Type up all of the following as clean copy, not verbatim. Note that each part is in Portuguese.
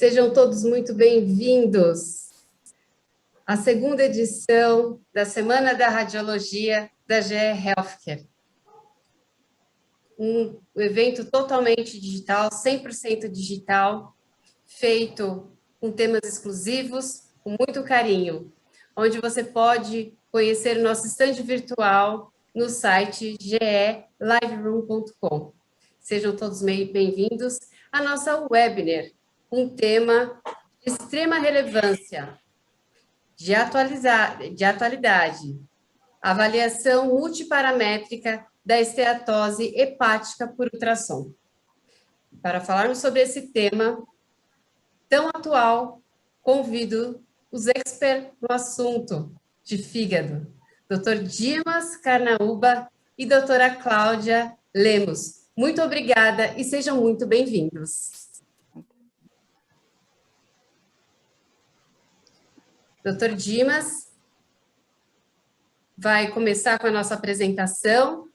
Sejam todos muito bem-vindos à segunda edição da Semana da Radiologia da GE Healthcare. Um evento totalmente digital, 100% digital, feito com temas exclusivos, com muito carinho, onde você pode conhecer o nosso estande virtual no site geliveroom.com. Sejam todos bem-vindos à nossa webinar, um tema de extrema relevância, de atualidade, avaliação multiparamétrica da esteatose hepática por ultrassom. Para falarmos sobre esse tema tão atual, convido os experts no assunto de fígado, Dr. Dimas Carnaúba e doutora Cláudia Lemos. Muito obrigada e sejam muito bem-vindos. Dr. Dimas vai começar com a nossa apresentação.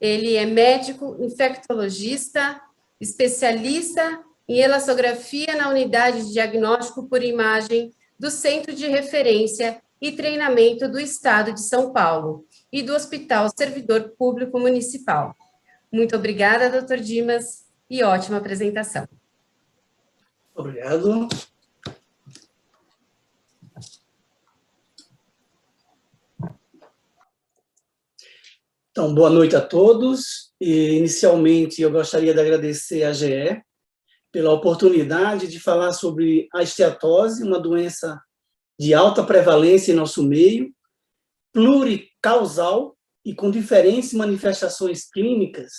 Ele é médico infectologista, especialista em elastografia na unidade de diagnóstico por imagem do Centro de Referência e Treinamento do Estado de São Paulo e do Hospital Servidor Público Municipal. Muito obrigada, Dr. Dimas, e ótima apresentação. Obrigado. Então, boa noite a todos. E, inicialmente, eu gostaria de agradecer à GE pela oportunidade de falar sobre a esteatose, uma doença de alta prevalência em nosso meio, pluricausal e com diferentes manifestações clínicas,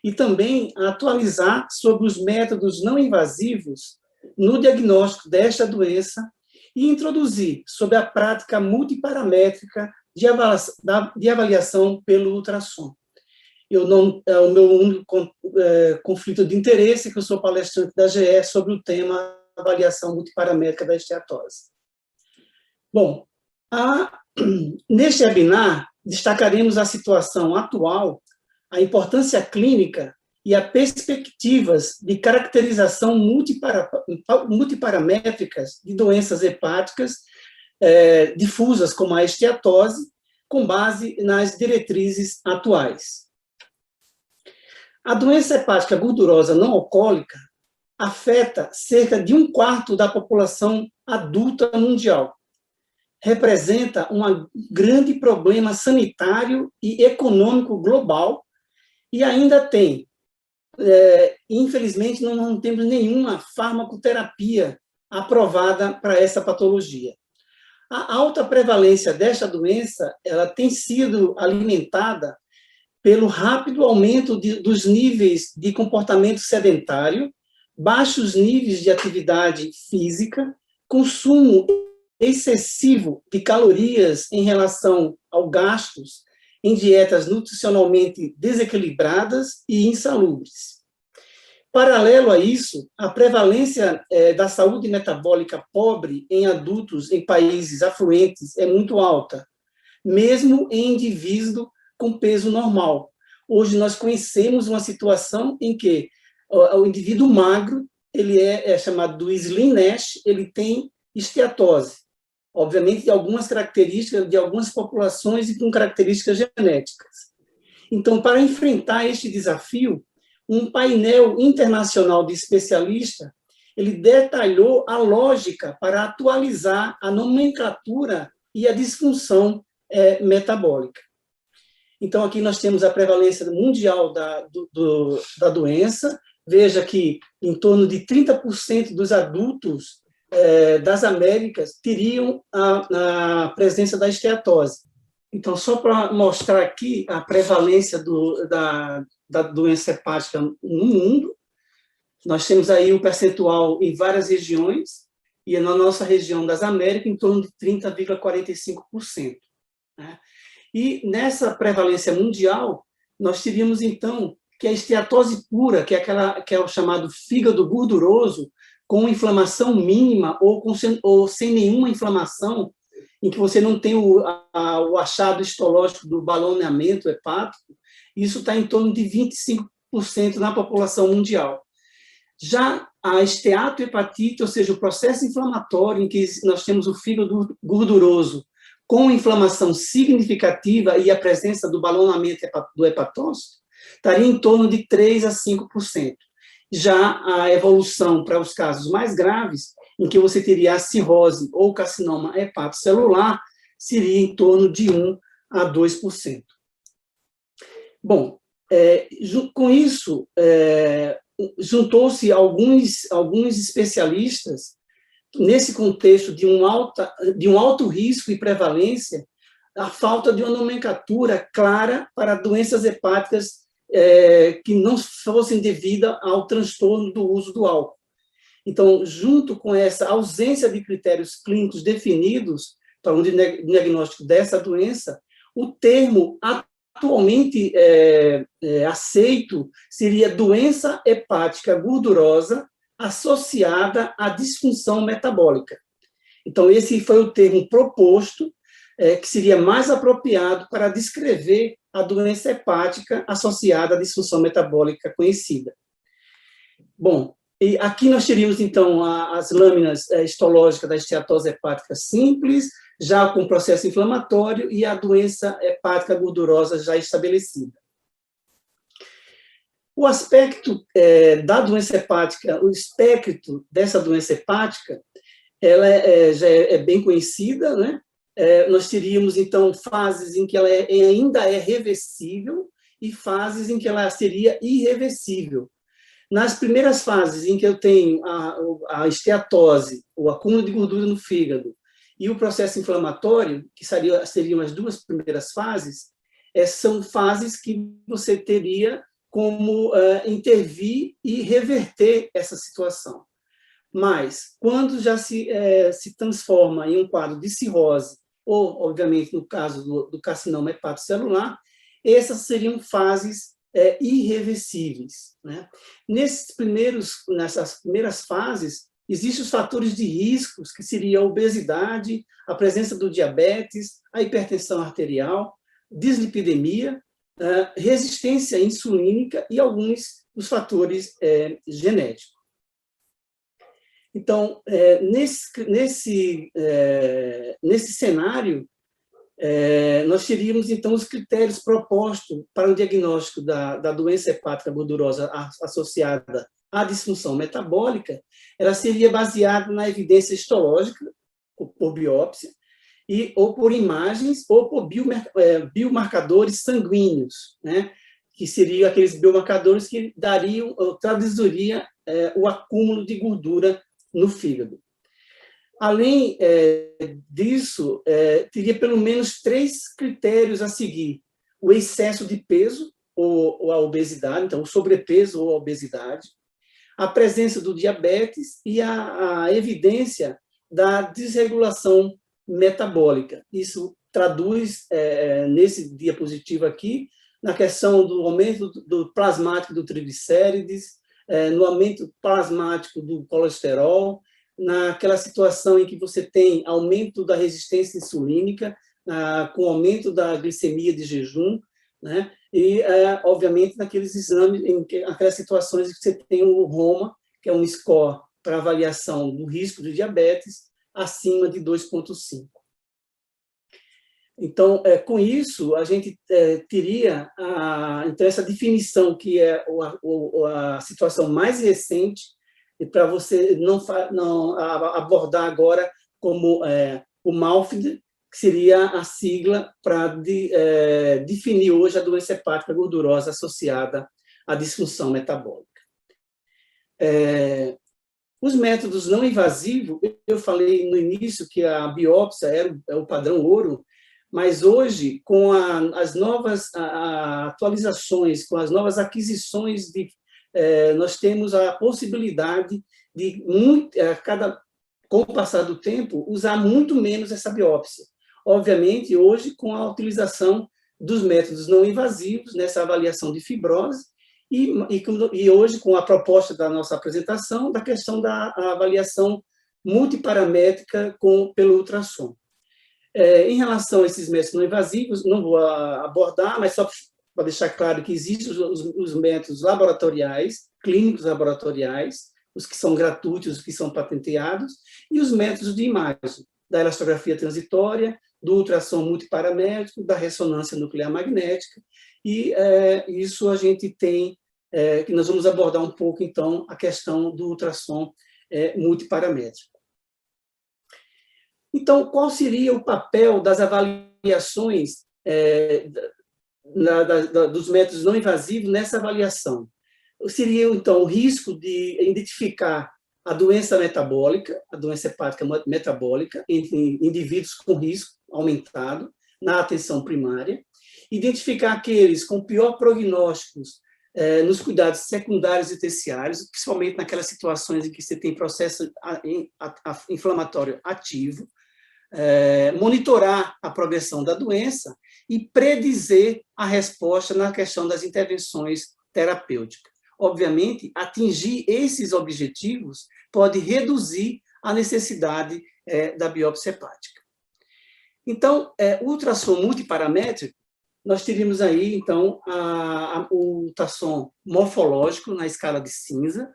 e também atualizar sobre os métodos não invasivos no diagnóstico desta doença e introduzir sobre a prática multiparamétrica de avaliação pelo ultrassom. O meu único conflito de interesse é que eu sou palestrante da GE sobre o tema avaliação multiparamétrica da esteatose. Bom, neste webinar, destacaremos a situação atual, a importância clínica e as perspectivas de caracterização multiparamétricas de doenças hepáticas difusas como a esteatose, com base nas diretrizes atuais. A doença hepática gordurosa não alcoólica afeta cerca de 1/4 da população adulta mundial. Representa um grande problema sanitário e econômico global e ainda tem, infelizmente, não temos nenhuma farmacoterapia aprovada para essa patologia. A alta prevalência desta doença ela tem sido alimentada pelo rápido aumento dos níveis de comportamento sedentário, baixos níveis de atividade física, consumo excessivo de calorias em relação aos gastos em dietas nutricionalmente desequilibradas e insalubres. Paralelo a isso, a prevalência da saúde metabólica pobre em adultos em países afluentes é muito alta, mesmo em indivíduo com peso normal. Hoje nós conhecemos uma situação em que o indivíduo magro, ele é chamado do Slim Nash, ele tem esteatose. Obviamente, de algumas características, de algumas populações e com características genéticas. Então, para enfrentar este desafio, um painel internacional de especialistas, ele detalhou a lógica para atualizar a nomenclatura e a disfunção metabólica. Então, aqui nós temos a prevalência mundial da doença. Veja que em torno de 30% dos adultos das Américas teriam a presença da esteatose. Então, só para mostrar aqui a prevalência da doença hepática no mundo, nós temos aí o percentual em várias regiões, e na nossa região das Américas, em torno de 30,45%. Né? E nessa prevalência mundial, nós teríamos, então, que a esteatose pura, que é o chamado fígado gorduroso, com inflamação mínima ou sem nenhuma inflamação, em que você não tem o achado histológico do baloneamento hepático, isso está em torno de 25% na população mundial. Já a esteatohepatite, ou seja, o processo inflamatório em que nós temos o fígado gorduroso com inflamação significativa e a presença do balonamento do hepatócito, estaria em torno de 3 a 5%. Já a evolução para os casos mais graves, em que você teria a cirrose ou carcinoma hepatocelular, seria em torno de 1 a 2%. Bom, com isso, juntou-se alguns especialistas nesse contexto de um alto risco e prevalência, a falta de uma nomenclatura clara para doenças hepáticas que não fossem devidas ao transtorno do uso do álcool. Então, junto com essa ausência de critérios clínicos definidos para o diagnóstico dessa doença, o termo atualmente aceito seria doença hepática gordurosa associada à disfunção metabólica. Então, esse foi o termo proposto, que seria mais apropriado para descrever a doença hepática associada à disfunção metabólica conhecida. Bom, e aqui nós teríamos, então, as lâminas histológicas da esteatose hepática simples, já com processo inflamatório, e a doença hepática gordurosa já estabelecida. O aspecto da doença hepática, o espectro dessa doença hepática, ela já é bem conhecida, né? Nós teríamos, então, fases em que ela ainda é reversível e fases em que ela seria irreversível. Nas primeiras fases em que eu tenho a esteatose, o acúmulo de gordura no fígado, e o processo inflamatório, que seriam as duas primeiras fases, são fases que você teria como intervir e reverter essa situação. Mas, quando já se transforma em um quadro de cirrose, ou, obviamente, no caso do carcinoma hepatocelular, essas seriam fases irreversíveis, né? Nessas primeiras fases, existem os fatores de riscos, que seria a obesidade, a presença do diabetes, a hipertensão arterial, dislipidemia, resistência insulínica e alguns dos fatores genéticos. Então, nesse cenário, nós teríamos, então, os critérios propostos para o diagnóstico da doença hepática gordurosa associada à disfunção metabólica. Ela seria baseada na evidência histológica, por biópsia, ou por imagens, ou por biomarcadores sanguíneos, né? Que seriam aqueles biomarcadores que traduziriam o acúmulo de gordura no fígado. Além disso, teria pelo menos 3 critérios a seguir: o excesso de peso ou a obesidade, então o sobrepeso ou a obesidade, a presença do diabetes e a evidência da desregulação metabólica. Isso traduz, nesse diapositivo aqui, na questão do aumento do plasmático do triglicérides, no aumento plasmático do colesterol, naquela situação em que você tem aumento da resistência insulínica, com aumento da glicemia de jejum, né? E, obviamente, naqueles exames, naquelas situações em que você tem o ROMA, que é um score para avaliação do risco de diabetes, acima de 2,5. Então, com isso, a gente teria então, essa definição, que é a situação mais recente, e para você não abordar agora como o MALFD, que seria a sigla para definir hoje a doença hepática gordurosa associada à disfunção metabólica. Os métodos não invasivos, eu falei no início que a biópsia é o padrão ouro, mas hoje, com as novas atualizações, com as novas aquisições, nós temos a possibilidade de, com o passar do tempo, usar muito menos essa biópsia. Obviamente, hoje, com a utilização dos métodos não invasivos, nessa avaliação de fibrose, e hoje, com a proposta da nossa apresentação, da questão da avaliação multiparamétrica pelo ultrassom. Em relação a esses métodos não invasivos, não vou abordar, mas só para deixar claro que existem os métodos laboratoriais clínicos laboratoriais, os que são gratuitos, os que são patenteados, e os métodos de imagem, da elastografia transitória, do ultrassom multiparamétrico, da ressonância nuclear magnética, e isso a gente tem, que nós vamos abordar um pouco, então, a questão do ultrassom multiparamétrico. Então, qual seria o papel das avaliações dos métodos não invasivos nessa avaliação? Seria, então, o risco de identificar a doença metabólica, a doença hepática metabólica, em indivíduos com risco aumentado na atenção primária, identificar aqueles com pior prognósticos nos cuidados secundários e terciários, principalmente naquelas situações em que você tem processo inflamatório ativo, monitorar a progressão da doença e predizer a resposta na questão das intervenções terapêuticas. Obviamente, atingir esses objetivos pode reduzir a necessidade da biópsia hepática. Então, o ultrassom multiparamétrico, nós teríamos aí, então, o ultrassom morfológico na escala de cinza,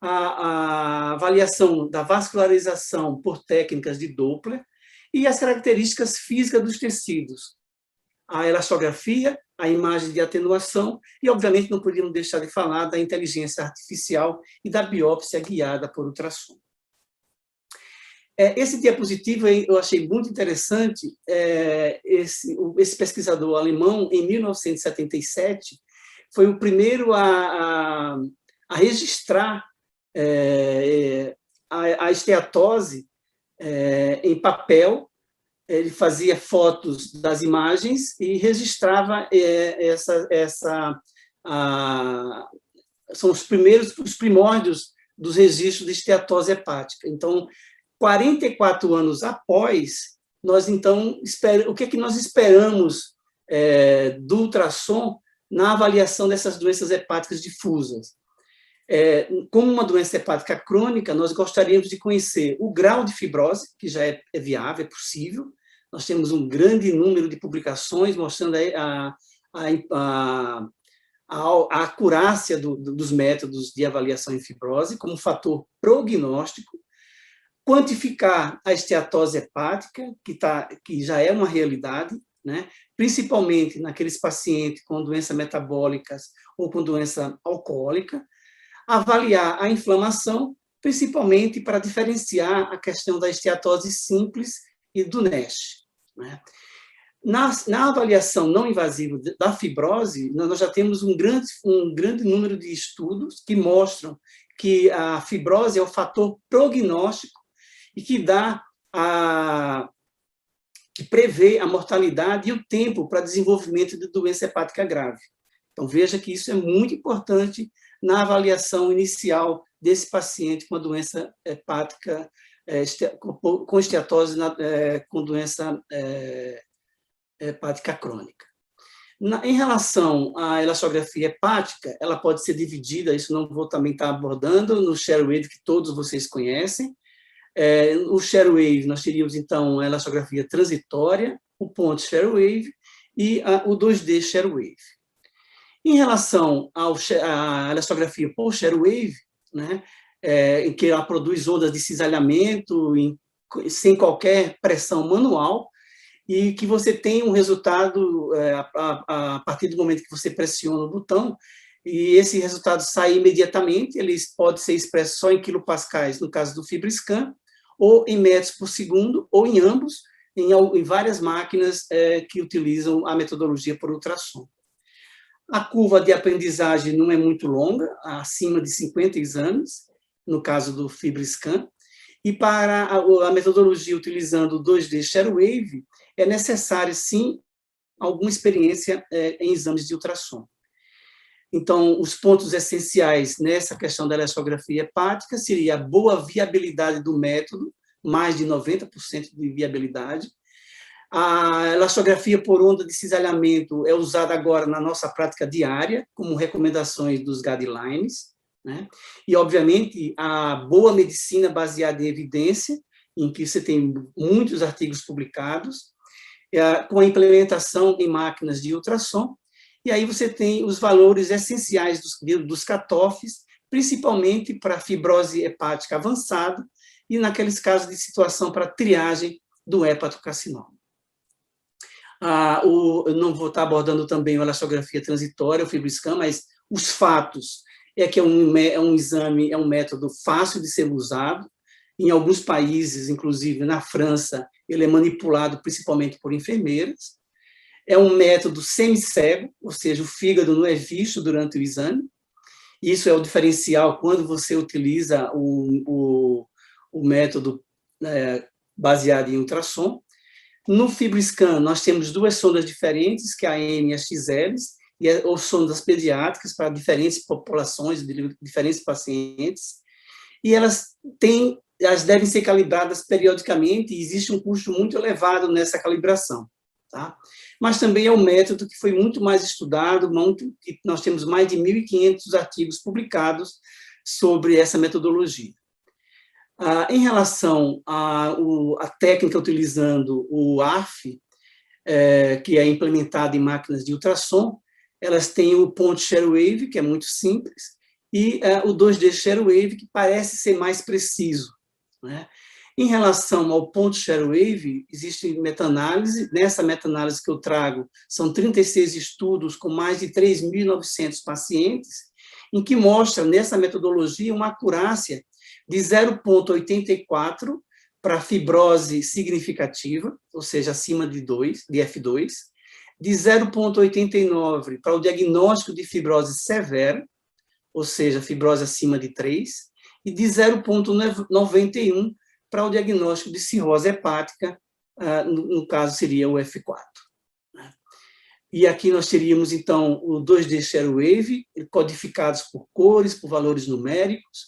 a avaliação da vascularização por técnicas de Doppler e as características físicas dos tecidos, a elastografia, a imagem de atenuação e, obviamente, não podíamos deixar de falar da inteligência artificial e da biópsia guiada por ultrassom. Esse diapositivo eu achei muito interessante. Esse pesquisador alemão, em 1977, foi o primeiro a registrar a esteatose em papel. Ele fazia fotos das imagens e registrava são os primórdios dos registros de esteatose hepática. Então, 44 anos após, nós, então, o que é que nós esperamos do ultrassom na avaliação dessas doenças hepáticas difusas? Como uma doença hepática crônica, nós gostaríamos de conhecer o grau de fibrose, que já é viável, é possível. Nós temos um grande número de publicações mostrando a acurácia dos métodos de avaliação em fibrose como fator prognóstico, quantificar a esteatose hepática, que já é uma realidade, né? Principalmente naqueles pacientes com doenças metabólicas ou com doença alcoólica, avaliar a inflamação, principalmente para diferenciar a questão da esteatose simples e do NASH, né? Na avaliação não invasiva da fibrose, nós já temos um grande número de estudos que mostram que a fibrose é o fator prognóstico e que prevê a mortalidade e o tempo para desenvolvimento de doença hepática grave. Então, veja que isso é muito importante na avaliação inicial desse paciente com a doença hepática, com esteatose, com doença hepática crônica. Em relação à elastografia hepática, ela pode ser dividida, isso não vou também estar abordando, no Sharewave, que todos vocês conhecem. O Sharewave, nós teríamos, então, a elastografia transitória, o ponto Sharewave e o 2D Sharewave. Em relação à elastografia por Sharewave, né, em que ela produz ondas de cisalhamento sem qualquer pressão manual, e que você tem um resultado a partir do momento que você pressiona o botão, e esse resultado sai imediatamente. Ele pode ser expresso só em quilopascais, no caso do FibroScan, ou em metros por segundo, ou em ambos, em várias máquinas que utilizam a metodologia por ultrassom. A curva de aprendizagem não é muito longa, acima de 50 exames, no caso do FibroScan, e para a metodologia utilizando o 2D Sharewave, é necessário, sim, alguma experiência em exames de ultrassom. Então, os pontos essenciais nessa questão da elastografia hepática seria a boa viabilidade do método, mais de 90% de viabilidade. A elastografia por onda de cisalhamento é usada agora na nossa prática diária, como recomendações dos guidelines, né? E, obviamente, a boa medicina baseada em evidência, em que você tem muitos artigos publicados, com a implementação em máquinas de ultrassom, e aí você tem os valores essenciais dos cutoffs principalmente para fibrose hepática avançada e naqueles casos de situação para triagem do hepatocarcinoma. Eu não vou estar abordando também a elastografia transitória, o FibroScan, mas os fatos é que é um exame, é um método fácil de ser usado. Em alguns países, inclusive na França, ele é manipulado principalmente por enfermeiras. É um método semicego, ou seja, o fígado não é visto durante o exame. Isso é o diferencial quando você utiliza o método baseado em ultrassom. No FibroScan, nós temos duas sondas diferentes, que é a EM e a XL, ou sondas pediátricas para diferentes populações, diferentes pacientes, e elas devem ser calibradas periodicamente, e existe um custo muito elevado nessa calibração. Tá? Mas também é um método que foi muito mais estudado, nós temos mais de 1.500 artigos publicados sobre essa metodologia. Em relação à técnica utilizando o ARF, que é implementado em máquinas de ultrassom, elas têm o point share wave, que é muito simples, e o 2D share wave, que parece ser mais preciso, né? Em relação ao point share wave, existe meta-análise. Nessa meta-análise que eu trago, são 36 estudos com mais de 3.900 pacientes, em que mostra, nessa metodologia, uma acurácia de 0,84 para fibrose significativa, ou seja, acima de F2, de 0,89 para o diagnóstico de fibrose severa, ou seja, fibrose acima de 3, e de 0,91 para o diagnóstico de cirrose hepática, no caso seria o F4. E aqui nós teríamos, então, o 2D share wave, codificados por cores, por valores numéricos,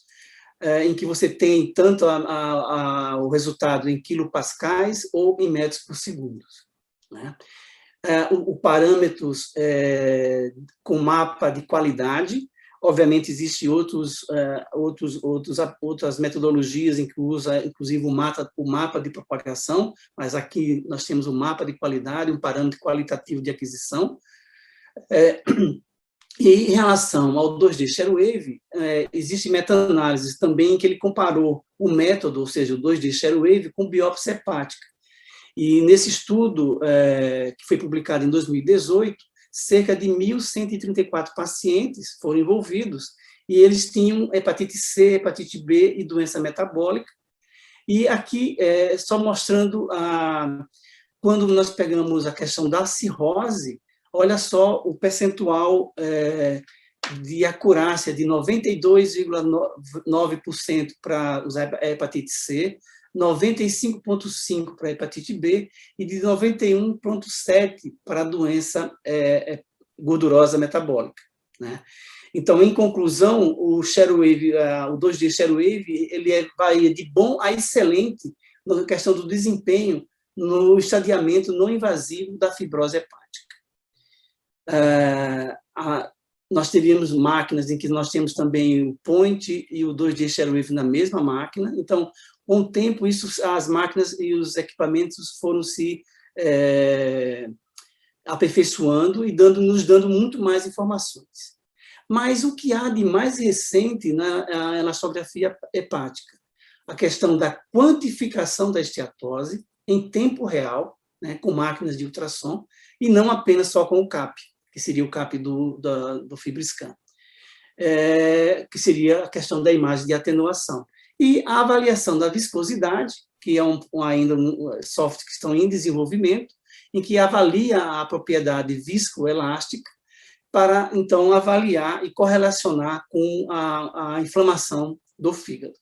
em que você tem tanto o resultado em quilopascais ou em metros por segundo, né? Parâmetros com mapa de qualidade. Obviamente, existem outras metodologias em que usa, inclusive, o mapa de propagação, mas aqui nós temos o mapa de qualidade, um parâmetro qualitativo de aquisição. E em relação ao 2D share wave, existe meta-análise também em que ele comparou o método, ou seja, o 2D share wave, com biópsia hepática. E nesse estudo, que foi publicado em 2018, cerca de 1.134 pacientes foram envolvidos, e eles tinham hepatite C, hepatite B e doença metabólica. E aqui, só mostrando, quando nós pegamos a questão da cirrose, olha só o percentual de acurácia de 92,9% para a hepatite C, 95,5% para a hepatite B e de 91,7% para a doença gordurosa metabólica, né? Então, em conclusão, o 2D share wave, ele varia de bom a excelente na questão do desempenho no estadiamento não invasivo da fibrose hepática. Nós teríamos máquinas em que nós temos também o point e o 2D share wave na mesma máquina. Então, com o tempo, as máquinas e os equipamentos foram se aperfeiçoando e nos dando muito mais informações. Mas o que há de mais recente na elastografia hepática? A questão da quantificação da esteatose em tempo real, né, com máquinas de ultrassom, e não apenas só com o CAP, que seria o CAP do FibroScan, que seria a questão da imagem de atenuação. E a avaliação da viscosidade, que é ainda um software que estão em desenvolvimento, em que avalia a propriedade viscoelástica para, então, avaliar e correlacionar com a inflamação do fígado.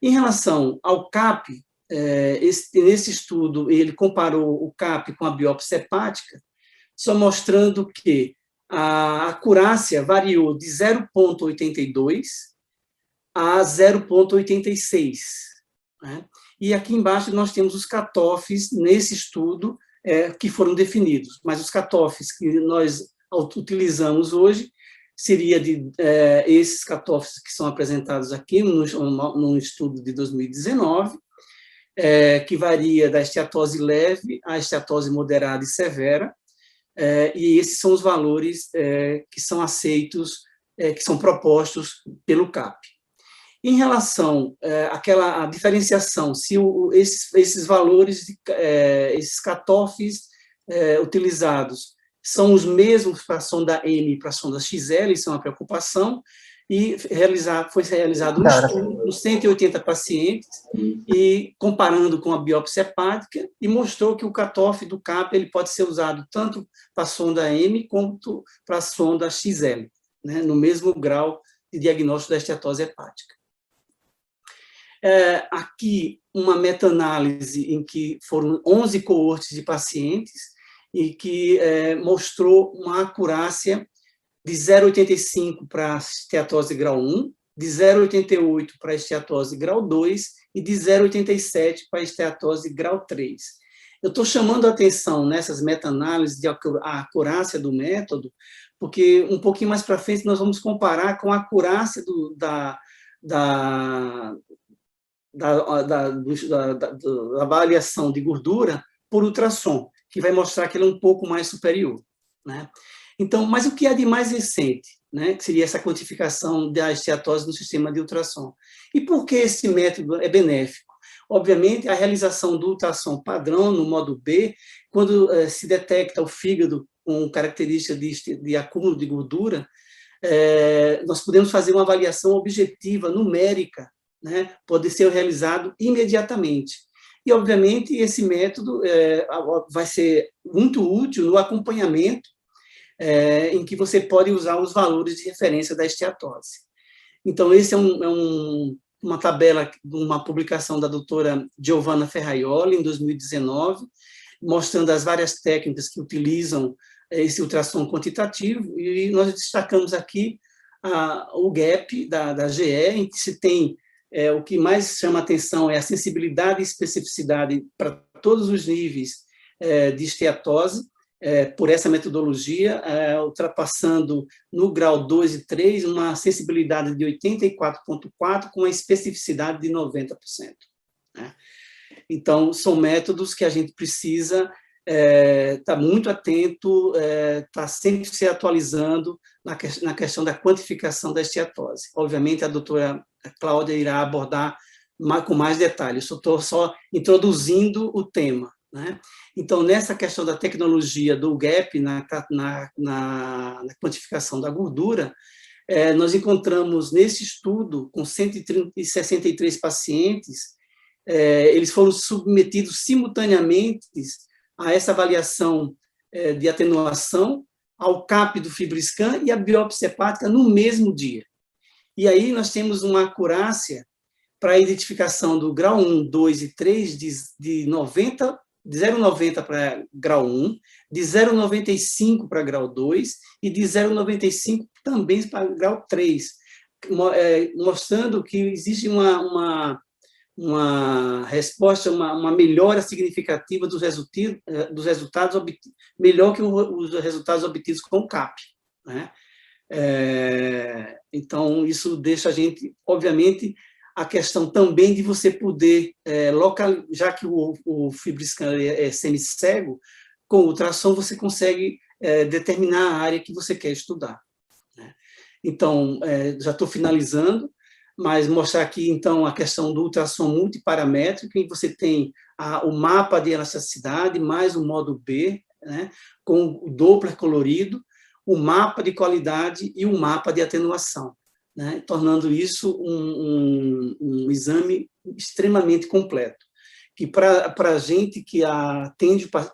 Em relação ao CAP, nesse estudo, ele comparou o CAP com a biópsia hepática, só mostrando que a acurácia variou de 0,82 a 0,86. Né? E aqui embaixo nós temos os cutoffs nesse estudo que foram definidos, mas os cutoffs que nós utilizamos hoje seria esses cutoffs que são apresentados aqui no estudo de 2019, que varia da esteatose leve à esteatose moderada e severa, e esses são os valores que são aceitos que são propostos pelo CAP. Em relação àquela diferenciação, se esses valores, esses cutoffs utilizados são os mesmos para a sonda M e para a sonda XL, isso é uma preocupação, e foi realizado um estudo nos 180 pacientes, e comparando com a biópsia hepática, e mostrou que o cutoff do CAP ele pode ser usado tanto para a sonda M quanto para a sonda XL, né, no mesmo grau de diagnóstico da esteatose hepática. Aqui, uma meta-análise em que foram 11 coortes de pacientes e que mostrou uma acurácia de 0,85 para a esteatose grau 1, de 0,88 para a esteatose grau 2 e de 0,87 para a esteatose grau 3. Eu estou chamando a atenção nessas meta-análises de acurácia do método, porque um pouquinho mais para frente nós vamos comparar com a acurácia da avaliação de gordura por ultrassom, que vai mostrar que ele é um pouco mais superior, né? Então, mas o que é de mais recente, né, que seria essa quantificação da esteatose no sistema de ultrassom? E por que esse método é benéfico? Obviamente, a realização do ultrassom padrão no modo B, quando se detecta o fígado com característica de acúmulo de gordura, nós podemos fazer uma avaliação objetiva, numérica, né, pode ser realizado imediatamente. E, obviamente, esse método vai ser muito útil no acompanhamento, em que você pode usar os valores de referência da esteatose. Então, esse é uma tabela, uma publicação da doutora Giovanna Ferraioli, em 2019, mostrando as várias técnicas que utilizam esse ultrassom quantitativo, e nós destacamos aqui o GAP da GE, em que se tem o que mais chama atenção é a sensibilidade e especificidade para todos os níveis de esteatose, por essa metodologia, ultrapassando no grau 2 e 3 uma sensibilidade de 84,4 com a especificidade de 90%. Né? Então, são métodos que a gente precisa estar muito atento, estar sempre se atualizando na questão da quantificação da esteatose. Obviamente, a doutora Cláudia irá abordar com mais detalhes, eu estou só introduzindo o tema. Né? Então, nessa questão da tecnologia do GAP na quantificação da gordura, nós encontramos nesse estudo, com 163 pacientes, eles foram submetidos simultaneamente a essa avaliação de atenuação, ao CAP do FibroScan e a biópsia hepática no mesmo dia. E aí nós temos uma acurácia para a identificação do grau 1, 2 e 3 de 0,90 para grau 1, de 0,95 para grau 2 e de 0,95 também para grau 3, mostrando que existe uma resposta, uma melhora significativa dos resultados obtidos, melhor que os resultados obtidos com o CAP. Né? Então, isso deixa a gente, obviamente, a questão também de você poder, já que o FibroScan é semicego, com o ultrassom você consegue determinar a área que você quer estudar. Né? Então, já estou finalizando, mas mostrar aqui, então, a questão do ultrassom multiparamétrico, em que você tem o mapa de elasticidade, mais o modo B, né, com o Doppler colorido, o mapa de qualidade e o mapa de atenuação, né, tornando isso um exame extremamente completo, que para a gente que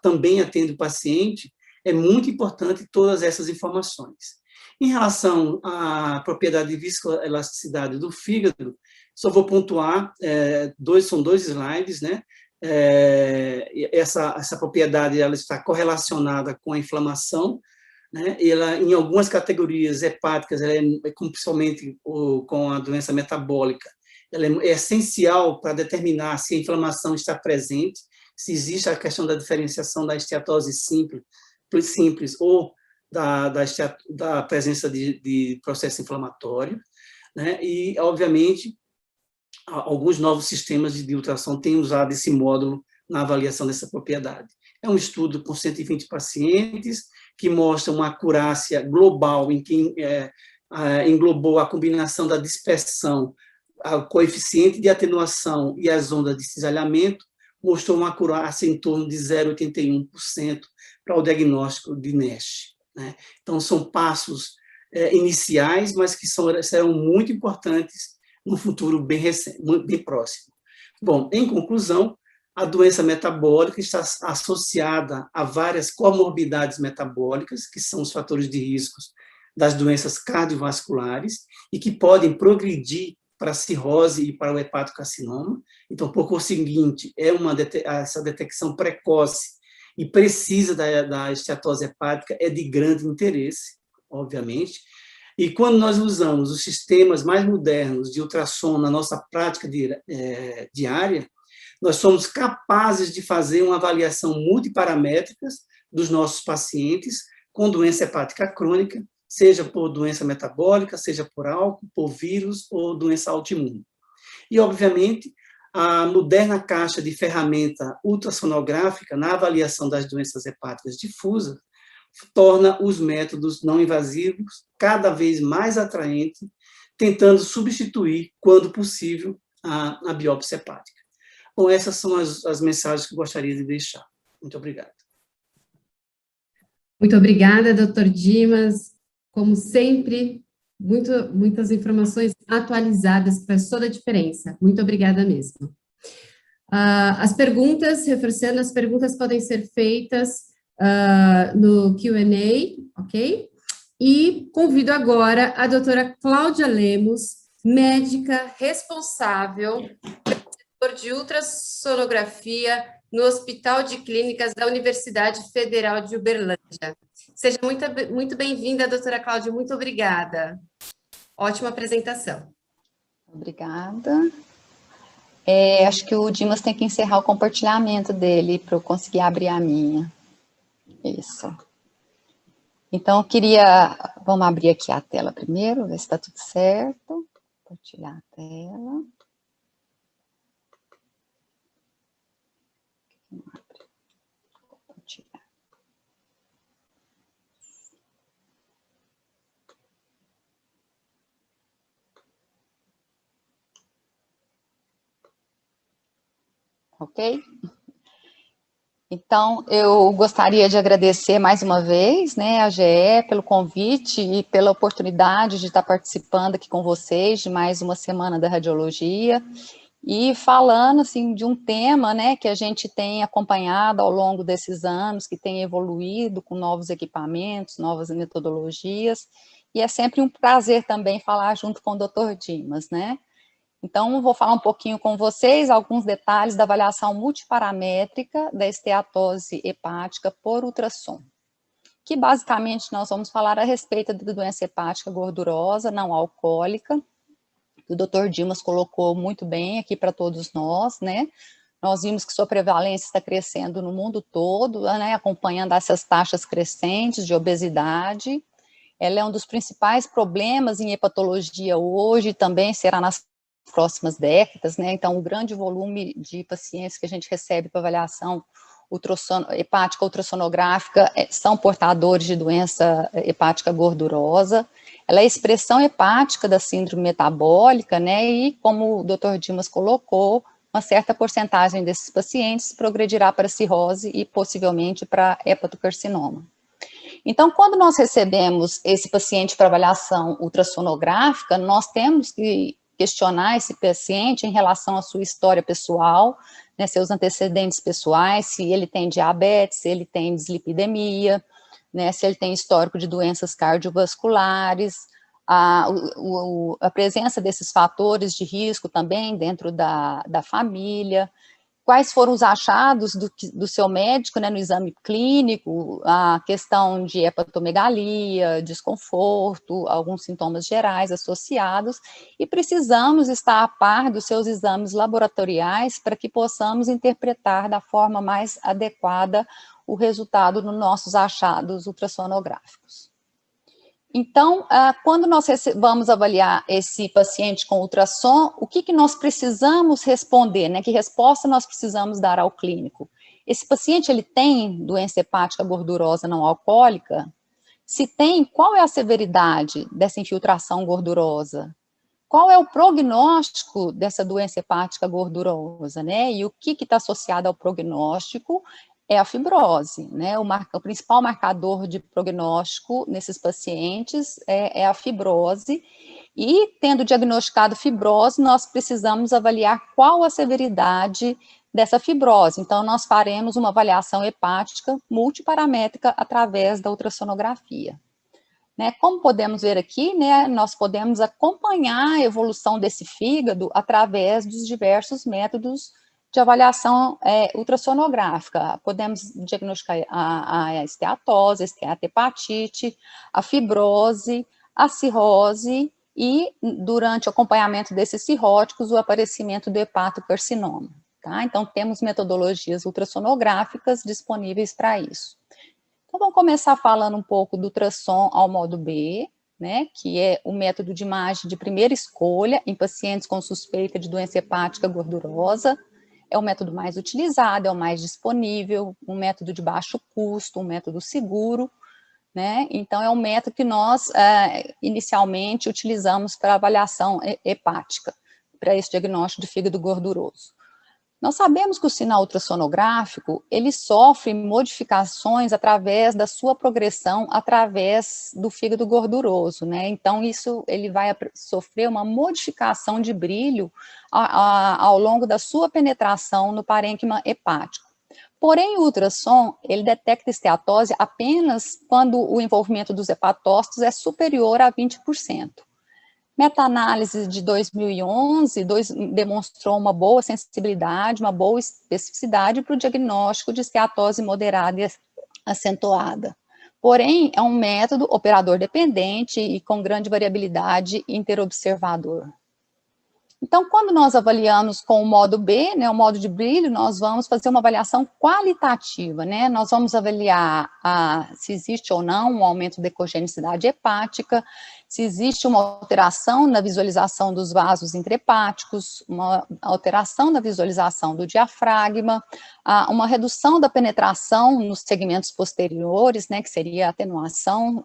também atende o paciente, é muito importante todas essas informações. Em relação à propriedade de viscoelasticidade do fígado, só vou pontuar, são dois slides, né? Essa propriedade ela está correlacionada com a inflamação, né? Ela, em algumas categorias hepáticas, ela principalmente com a doença metabólica, ela é essencial para determinar se a inflamação está presente, se existe a questão da diferenciação da esteatose simples ou da presença de processo inflamatório, né? E, obviamente, alguns novos sistemas de ultrassom têm usado esse módulo na avaliação dessa propriedade. É um estudo com 120 pacientes, que mostra uma acurácia global em quem englobou a combinação da dispersão, o coeficiente de atenuação e as ondas de cisalhamento, mostrou uma acurácia em torno de 0,81% para o diagnóstico de NASH. Né? Então, são passos iniciais, mas que serão muito importantes no futuro bem próximo. Bom, em conclusão, a doença metabólica está associada a várias comorbidades metabólicas, que são os fatores de risco das doenças cardiovasculares e que podem progredir para a cirrose e para o hepatocarcinoma. Então, por conseguinte, essa detecção precoce e precisa da esteatose hepática é de grande interesse, obviamente. E quando nós usamos os sistemas mais modernos de ultrassom na nossa prática diária, nós somos capazes de fazer uma avaliação multiparamétrica dos nossos pacientes com doença hepática crônica, seja por doença metabólica, seja por álcool, por vírus ou doença autoimune. E, obviamente, a moderna caixa de ferramenta ultrassonográfica na avaliação das doenças hepáticas difusas torna os métodos não invasivos cada vez mais atraentes, tentando substituir, quando possível, a biópsia hepática. Bom, essas são as mensagens que eu gostaria de deixar. Muito obrigado. Muito obrigada, doutor Dimas. Como sempre, muitas informações atualizadas, que faz toda a diferença. Muito obrigada mesmo. As perguntas, reforçando, as perguntas podem ser feitas no Q&A, ok? E convido agora a doutora Cláudia Lemos, médica responsável de ultrassonografia no Hospital de Clínicas da Universidade Federal de Uberlândia. Seja muito bem-vinda, doutora Cláudia, muito obrigada. Ótima apresentação. Obrigada. Acho que o Dimas tem que encerrar o compartilhamento dele para eu conseguir abrir a minha. Isso. Então, vamos abrir aqui a tela primeiro, ver se está tudo certo. Compartilhar a tela. Ok? Então, eu gostaria de agradecer mais uma vez, né, a GE pelo convite e pela oportunidade de estar participando aqui com vocês de mais uma semana da radiologia e falando, assim, de um tema, né, que a gente tem acompanhado ao longo desses anos, que tem evoluído com novos equipamentos, novas metodologias, e é sempre um prazer também falar junto com o Dr. Dimas, né. Então, vou falar um pouquinho com vocês alguns detalhes da avaliação multiparamétrica da esteatose hepática por ultrassom, que basicamente nós vamos falar a respeito da doença hepática gordurosa não alcoólica, que o Dr. Dimas colocou muito bem aqui para todos nós, né? Nós vimos que sua prevalência está crescendo no mundo todo, né? Acompanhando essas taxas crescentes de obesidade. Ela é um dos principais problemas em hepatologia hoje, também será nas próximas décadas, né? Então, o grande volume de pacientes que a gente recebe para avaliação hepática ultrassonográfica são portadores de doença hepática gordurosa. Ela é a expressão hepática da síndrome metabólica, né? E, como o Dr. Dimas colocou, uma certa porcentagem desses pacientes progredirá para cirrose e possivelmente para hepatocarcinoma. Então, quando nós recebemos esse paciente para avaliação ultrassonográfica, nós temos que questionar esse paciente em relação à sua história pessoal, né, seus antecedentes pessoais, se ele tem diabetes, se ele tem dislipidemia, né, se ele tem histórico de doenças cardiovasculares, a presença desses fatores de risco também dentro da família, quais foram os achados do seu médico, né, no exame clínico, a questão de hepatomegalia, desconforto, alguns sintomas gerais associados, e precisamos estar a par dos seus exames laboratoriais para que possamos interpretar da forma mais adequada o resultado dos nossos achados ultrassonográficos. Então, quando nós vamos avaliar esse paciente com ultrassom, o que nós precisamos responder, né? Que resposta nós precisamos dar ao clínico? Esse paciente, ele tem doença hepática gordurosa não alcoólica? Se tem, qual é a severidade dessa infiltração gordurosa? Qual é o prognóstico dessa doença hepática gordurosa, né? E o que está associado ao prognóstico é a fibrose, né? O principal marcador de prognóstico nesses pacientes é a fibrose. E, tendo diagnosticado fibrose, nós precisamos avaliar qual a severidade dessa fibrose. Então, nós faremos uma avaliação hepática multiparamétrica através da ultrassonografia. Né, como podemos ver aqui, né, nós podemos acompanhar a evolução desse fígado através dos diversos métodos de avaliação ultrassonográfica. Podemos diagnosticar a esteatose, a esteatohepatite, a fibrose, a cirrose e, durante o acompanhamento desses cirróticos, o aparecimento do hepatocarcinoma. Tá? Então, temos metodologias ultrassonográficas disponíveis para isso. Então, vamos começar falando um pouco do ultrassom ao modo B, né, que é o método de imagem de primeira escolha em pacientes com suspeita de doença hepática gordurosa. É o método mais utilizado, é o mais disponível, um método de baixo custo, um método seguro, né? Então, é um método que nós, inicialmente, utilizamos para avaliação hepática, para esse diagnóstico de fígado gorduroso. Nós sabemos que o sinal ultrassonográfico, ele sofre modificações através da sua progressão, através do fígado gorduroso, né? Então, ele vai sofrer uma modificação de brilho ao longo da sua penetração no parênquima hepático. Porém, o ultrassom, ele detecta esteatose apenas quando o envolvimento dos hepatócitos é superior a 20%. Meta-análise de 2011 demonstrou uma boa sensibilidade, uma boa especificidade para o diagnóstico de esteatose moderada e acentuada. Porém, é um método operador dependente e com grande variabilidade interobservador. Então, quando nós avaliamos com o modo B, né, o modo de brilho, nós vamos fazer uma avaliação qualitativa, né? Nós vamos avaliar se existe ou não um aumento da ecogenicidade hepática, se existe uma alteração na visualização dos vasos intrahepáticos, uma alteração na visualização do diafragma, uma redução da penetração nos segmentos posteriores, né, que seria a atenuação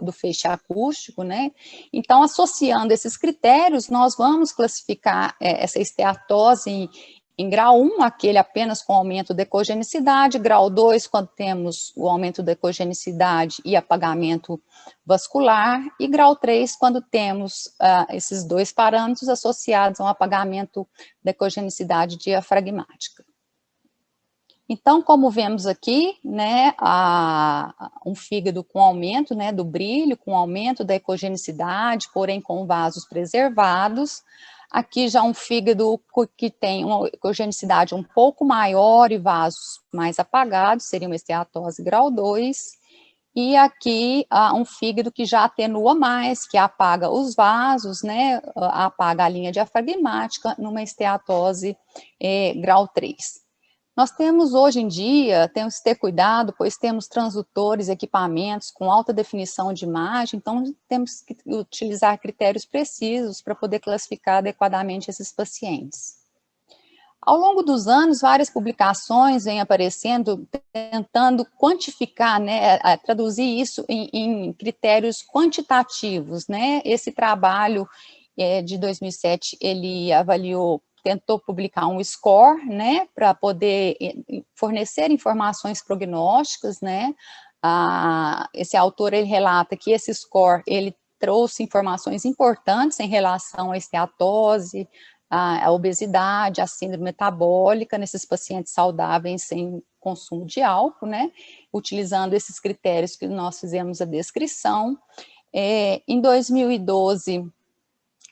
do feixe acústico, né? Então, associando esses critérios, nós vamos classificar essa esteatose em grau 1, aquele apenas com aumento da ecogenicidade, grau 2, quando temos o aumento da ecogenicidade e apagamento vascular, e grau 3, quando temos esses dois parâmetros associados a um apagamento da ecogenicidade diafragmática. Então, como vemos aqui, né, um fígado com aumento, né, do brilho, com aumento da ecogenicidade, porém com vasos preservados. Aqui já um fígado que tem uma ecogenicidade um pouco maior e vasos mais apagados, seria uma esteatose grau 2. E aqui um fígado que já atenua mais, que apaga os vasos, né, apaga a linha diafragmática numa esteatose grau 3. Nós temos hoje em dia, temos que ter cuidado, pois temos transdutores, equipamentos com alta definição de imagem, então temos que utilizar critérios precisos para poder classificar adequadamente esses pacientes. Ao longo dos anos, várias publicações vêm aparecendo, tentando quantificar, né, traduzir isso em critérios quantitativos, né? Esse trabalho de 2007, ele tentou publicar um score, né, para poder fornecer informações prognósticas, né. Esse autor, ele relata que esse score, ele trouxe informações importantes em relação à esteatose, a obesidade, a síndrome metabólica nesses pacientes saudáveis sem consumo de álcool, né, utilizando esses critérios que nós fizemos a descrição. Em 2012,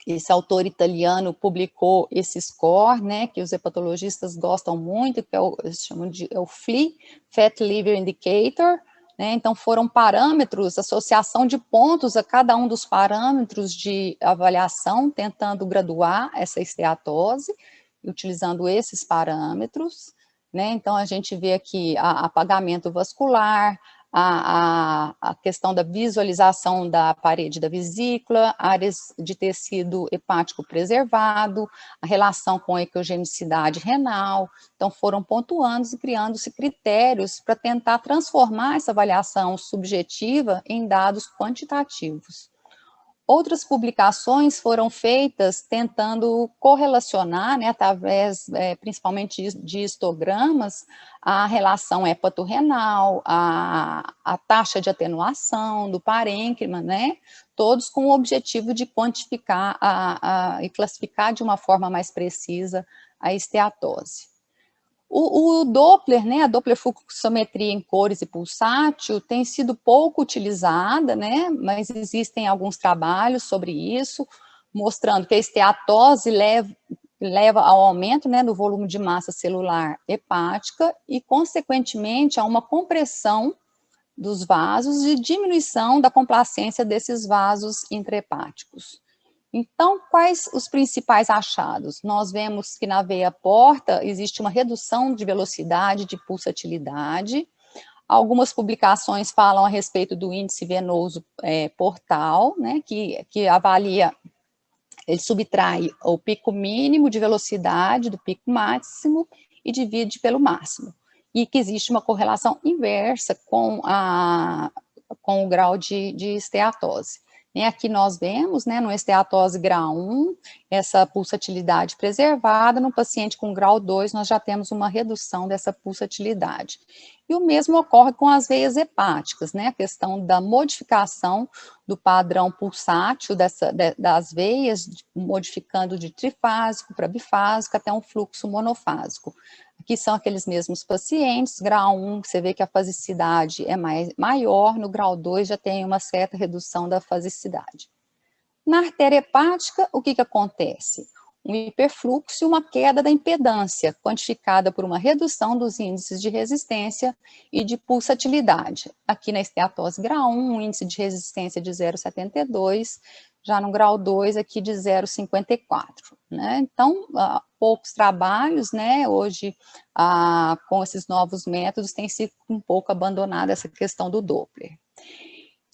esse autor italiano publicou esse score, né, que os hepatologistas gostam muito, que eles chamam de o FLI, Fat Liver Indicator, né, então foram parâmetros, associação de pontos a cada um dos parâmetros de avaliação, tentando graduar essa esteatose, utilizando esses parâmetros, né, então a gente vê aqui apagamento vascular, a questão da visualização da parede da vesícula, áreas de tecido hepático preservado, a relação com a ecogenicidade renal. Então, foram pontuando e criando-se critérios para tentar transformar essa avaliação subjetiva em dados quantitativos. Outras publicações foram feitas tentando correlacionar, né, através, principalmente de histogramas, a relação hepatorrenal, a taxa de atenuação do parênquima, né, todos com o objetivo de quantificar e classificar de uma forma mais precisa a esteatose. O Doppler, né, a Doppler fluxometria em cores e pulsátil tem sido pouco utilizada, né, mas existem alguns trabalhos sobre isso, mostrando que a esteatose leva ao aumento, né, do volume de massa celular hepática e, consequentemente, a uma compressão dos vasos e diminuição da complacência desses vasos intrahepáticos. Então, quais os principais achados? Nós vemos que na veia porta existe uma redução de velocidade de pulsatilidade. Algumas publicações falam a respeito do índice venoso portal, né, que avalia, ele subtrai o pico mínimo de velocidade do pico máximo e divide pelo máximo. E que existe uma correlação inversa com o grau de esteatose. Aqui nós vemos, né, no esteatose grau 1, essa pulsatilidade preservada, no paciente com grau 2, nós já temos uma redução dessa pulsatilidade. E o mesmo ocorre com as veias hepáticas, né, a questão da modificação do padrão pulsátil das veias, modificando de trifásico para bifásico até um fluxo monofásico. Aqui são aqueles mesmos pacientes, grau 1, você vê que a fasicidade é maior, no grau 2 já tem uma certa redução da fasicidade. Na artéria hepática, o que acontece? Um hiperfluxo e uma queda da impedância, quantificada por uma redução dos índices de resistência e de pulsatilidade. Aqui na esteatose grau 1, um índice de resistência de 0,72, já no grau 2 aqui de 0,54, né? Então, poucos trabalhos, né, hoje, com esses novos métodos, tem sido um pouco abandonada essa questão do Doppler.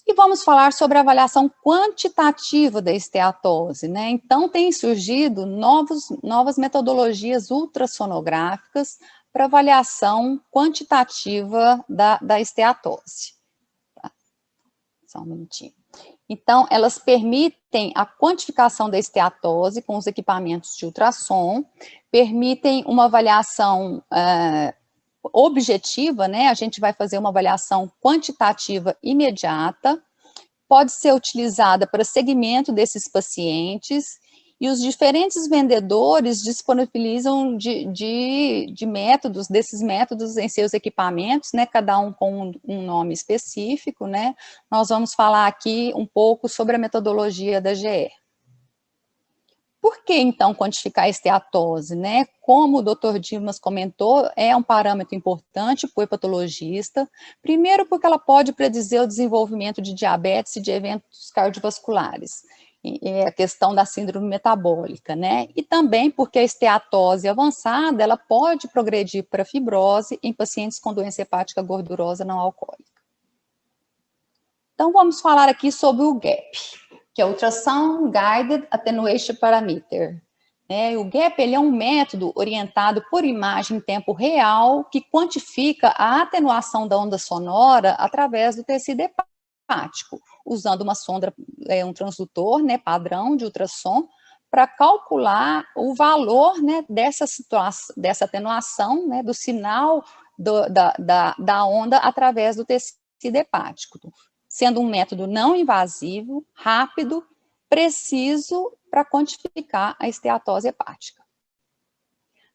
E vamos falar sobre a avaliação quantitativa da esteatose, né? Então, tem surgido novas metodologias ultrassonográficas para avaliação quantitativa da esteatose. Tá? Só um minutinho. Então, elas permitem a quantificação da esteatose com os equipamentos de ultrassom, permitem uma avaliação objetiva, né? A gente vai fazer uma avaliação quantitativa imediata, pode ser utilizada para segmento desses pacientes, e os diferentes vendedores disponibilizam desses métodos em seus equipamentos, né, cada um com um nome específico, né. Nós vamos falar aqui um pouco sobre a metodologia da GE. Por que, então, quantificar a esteatose, né? Como o Dr. Dimas comentou, é um parâmetro importante para o hepatologista, primeiro porque ela pode predizer o desenvolvimento de diabetes e de eventos cardiovasculares, a questão da síndrome metabólica, né? E também porque a esteatose avançada, ela pode progredir para fibrose em pacientes com doença hepática gordurosa não alcoólica. Então, vamos falar aqui sobre o GAP, que é o Ultrasound Guided Attenuation Parameter. O GAP ele é um método orientado por imagem em tempo real que quantifica a atenuação da onda sonora através do tecido hepático, usando uma sonda, um transdutor, né, padrão de ultrassom, para calcular o valor, né, dessa atenuação, né, do sinal da onda através do tecido hepático, sendo um método não invasivo, rápido, preciso para quantificar a esteatose hepática.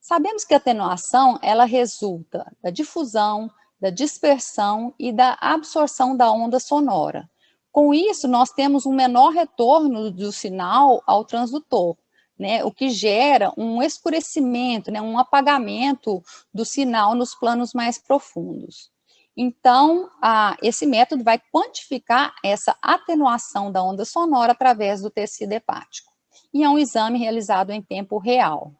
Sabemos que a atenuação, ela resulta da difusão, da dispersão e da absorção da onda sonora. Com isso, nós temos um menor retorno do sinal ao transdutor, né, o que gera um escurecimento, né, um apagamento do sinal nos planos mais profundos. Então, esse método vai quantificar essa atenuação da onda sonora através do tecido hepático. E é um exame realizado em tempo real.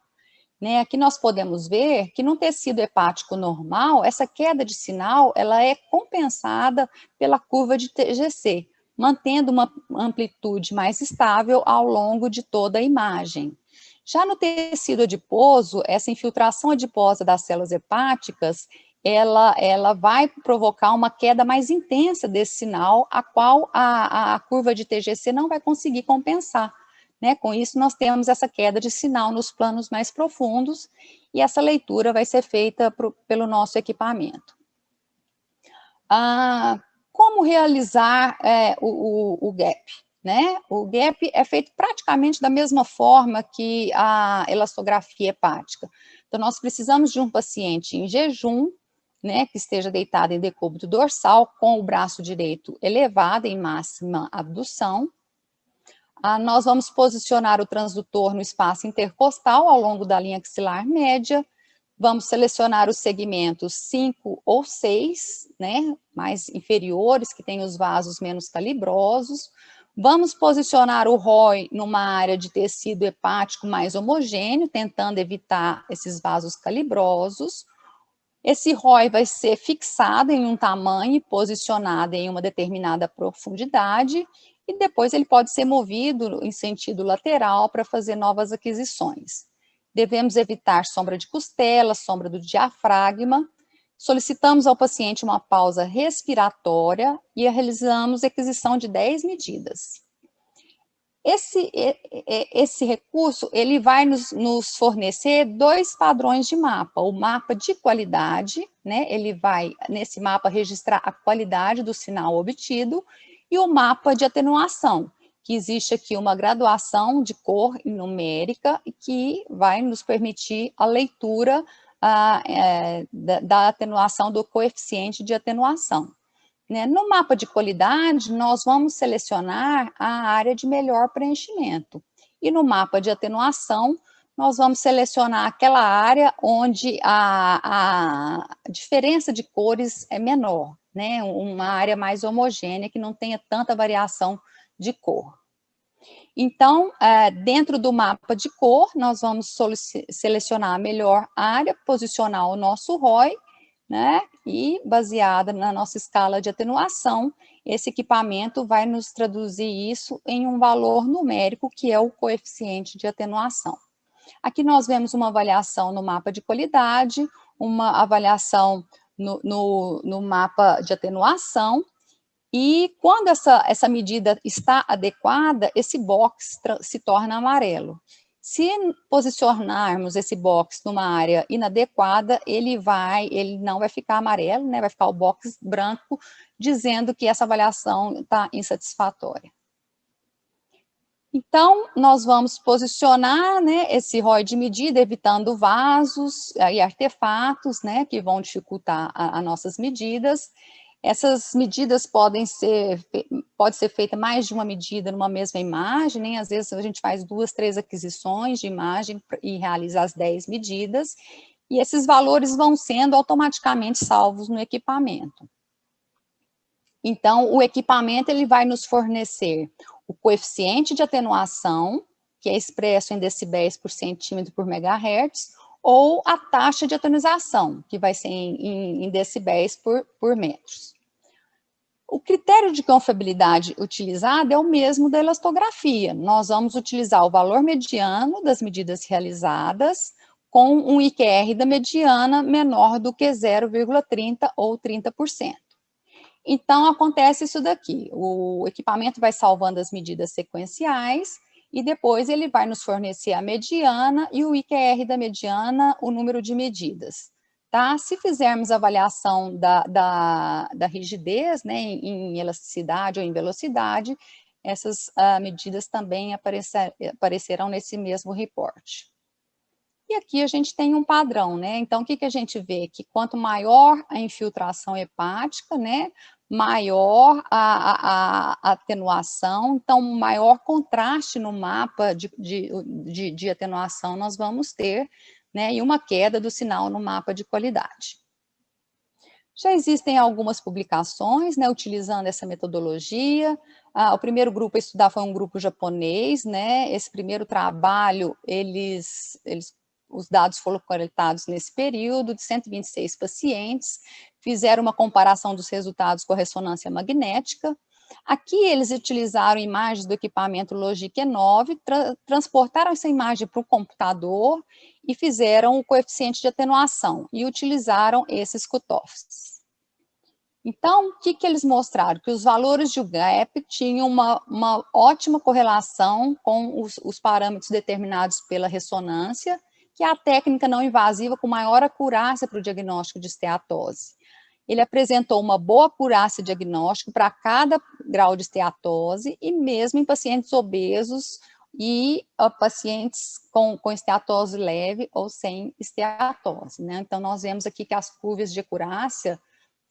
né? Aqui nós podemos ver que no tecido hepático normal, essa queda de sinal, ela é compensada pela curva de TGC, mantendo uma amplitude mais estável ao longo de toda a imagem. Já no tecido adiposo, essa infiltração adiposa das células hepáticas, ela vai provocar uma queda mais intensa desse sinal, a qual a curva de TGC não vai conseguir compensar, né? Com isso, nós temos essa queda de sinal nos planos mais profundos, e essa leitura vai ser feita pelo nosso equipamento. Como realizar o GAP? Né? O GAP é feito praticamente da mesma forma que a elastografia hepática. Então, nós precisamos de um paciente em jejum, né, que esteja deitado em decúbito dorsal, com o braço direito elevado em máxima abdução. Nós vamos posicionar o transdutor no espaço intercostal ao longo da linha axilar média. Vamos selecionar os segmentos 5 ou 6, né, mais inferiores, que têm os vasos menos calibrosos. Vamos posicionar o ROI numa área de tecido hepático mais homogêneo, tentando evitar esses vasos calibrosos. Esse ROI vai ser fixado em um tamanho e posicionado em uma determinada profundidade, e depois ele pode ser movido em sentido lateral para fazer novas aquisições. Devemos evitar sombra de costela, sombra do diafragma. Solicitamos ao paciente uma pausa respiratória e realizamos aquisição de 10 medidas. Esse recurso, ele vai nos fornecer 2 padrões de mapa. O mapa de qualidade, né? Ele vai, nesse mapa, registrar a qualidade do sinal obtido, e o mapa de atenuação, que existe aqui uma graduação de cor numérica que vai nos permitir a leitura da atenuação, do coeficiente de atenuação. Né? No mapa de qualidade, nós vamos selecionar a área de melhor preenchimento. E no mapa de atenuação, nós vamos selecionar aquela área onde a diferença de cores é menor, né? Uma área mais homogênea, que não tenha tanta variação de cor. Então, dentro do mapa de cor, nós vamos selecionar a melhor área, posicionar o nosso ROI, né? E baseada na nossa escala de atenuação, esse equipamento vai nos traduzir isso em um valor numérico, que é o coeficiente de atenuação. Aqui nós vemos uma avaliação no mapa de qualidade, uma avaliação no mapa de atenuação, e quando essa medida está adequada, esse box se torna amarelo. Se posicionarmos esse box numa área inadequada, ele não vai ficar amarelo, né? Vai ficar o box branco, dizendo que essa avaliação está insatisfatória. Então, nós vamos posicionar, né, esse ROI de medida, evitando vasos e artefatos, né, que vão dificultar as nossas medidas. Essas medidas pode ser feita mais de uma medida numa mesma imagem, né? Às vezes a gente faz 2, 3 aquisições de imagem e realiza as 10 medidas, e esses valores vão sendo automaticamente salvos no equipamento. Então, o equipamento, ele vai nos fornecer o coeficiente de atenuação, que é expresso em decibéis por centímetro por megahertz, ou a taxa de atonização, que vai ser em decibéis por metros. O critério de confiabilidade utilizado é o mesmo da elastografia. Nós vamos utilizar o valor mediano das medidas realizadas com um IQR da mediana menor do que 0,30 ou 30%. Então, acontece isso daqui. O equipamento vai salvando as medidas sequenciais e depois ele vai nos fornecer a mediana e o IQR da mediana, o número de medidas. Tá? Se fizermos a avaliação da rigidez, né, em elasticidade ou em velocidade, essas medidas também aparecerão nesse mesmo reporte. E aqui a gente tem um padrão, né? Então, o que a gente vê? Que quanto maior a infiltração hepática, né, maior a atenuação, então maior contraste no mapa de atenuação nós vamos ter, né, e uma queda do sinal no mapa de qualidade. Já existem algumas publicações, né, utilizando essa metodologia. O primeiro grupo a estudar foi um grupo japonês, né? Esse primeiro trabalho, eles os dados foram coletados nesse período, de 126 pacientes, fizeram uma comparação dos resultados com a ressonância magnética. Aqui eles utilizaram imagens do equipamento Logiq E9, transportaram essa imagem para o computador e fizeram o coeficiente de atenuação, e utilizaram esses cutoffs. Então, o que eles mostraram? Que os valores de gap tinham uma ótima correlação com os parâmetros determinados pela ressonância, que é a técnica não invasiva com maior acurácia para o diagnóstico de esteatose. Ele apresentou uma boa acurácia diagnóstica para cada grau de esteatose, e mesmo em pacientes obesos e pacientes com esteatose leve ou sem esteatose, né? Então, nós vemos aqui que as curvas de acurácia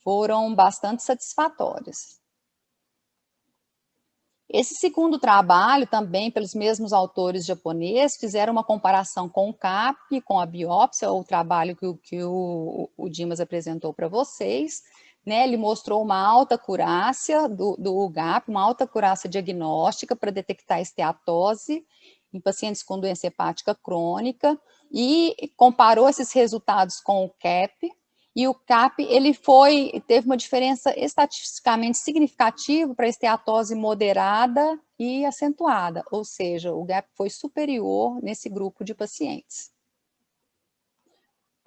foram bastante satisfatórias. Esse segundo trabalho, também pelos mesmos autores japoneses, fizeram uma comparação com o CAP, com a biópsia, o trabalho que o Dimas apresentou para vocês, né? Ele mostrou uma alta acurácia do GAP, uma alta acurácia diagnóstica para detectar esteatose em pacientes com doença hepática crônica, e comparou esses resultados com o CAP. E o CAP, teve uma diferença estatisticamente significativa para esteatose moderada e acentuada, ou seja, o GAP foi superior nesse grupo de pacientes.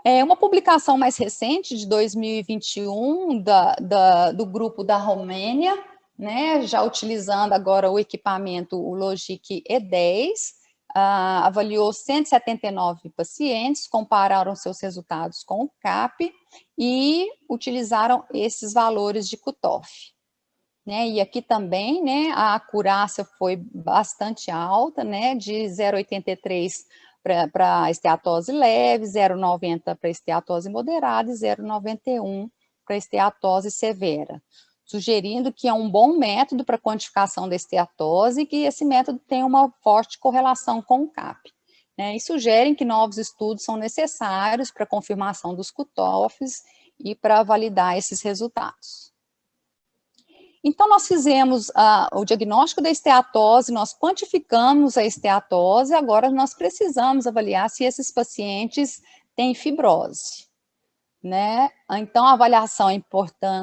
Uma publicação mais recente, de 2021, do grupo da Romênia, né, já utilizando agora o equipamento, o Logiq E10, avaliou 179 pacientes, compararam seus resultados com o CAP e utilizaram esses valores de cutoff, né? E aqui também, né, a acurácia foi bastante alta, né, de 0,83 para esteatose leve, 0,90 para esteatose moderada e 0,91 para esteatose severa, sugerindo que é um bom método para quantificação da esteatose e que esse método tem uma forte correlação com o CAP, né? E sugerem que novos estudos são necessários para a confirmação dos cutoffs e para validar esses resultados. Então, nós fizemos o diagnóstico da esteatose, nós quantificamos a esteatose, agora nós precisamos avaliar se esses pacientes têm fibrose, né? Então, a avaliação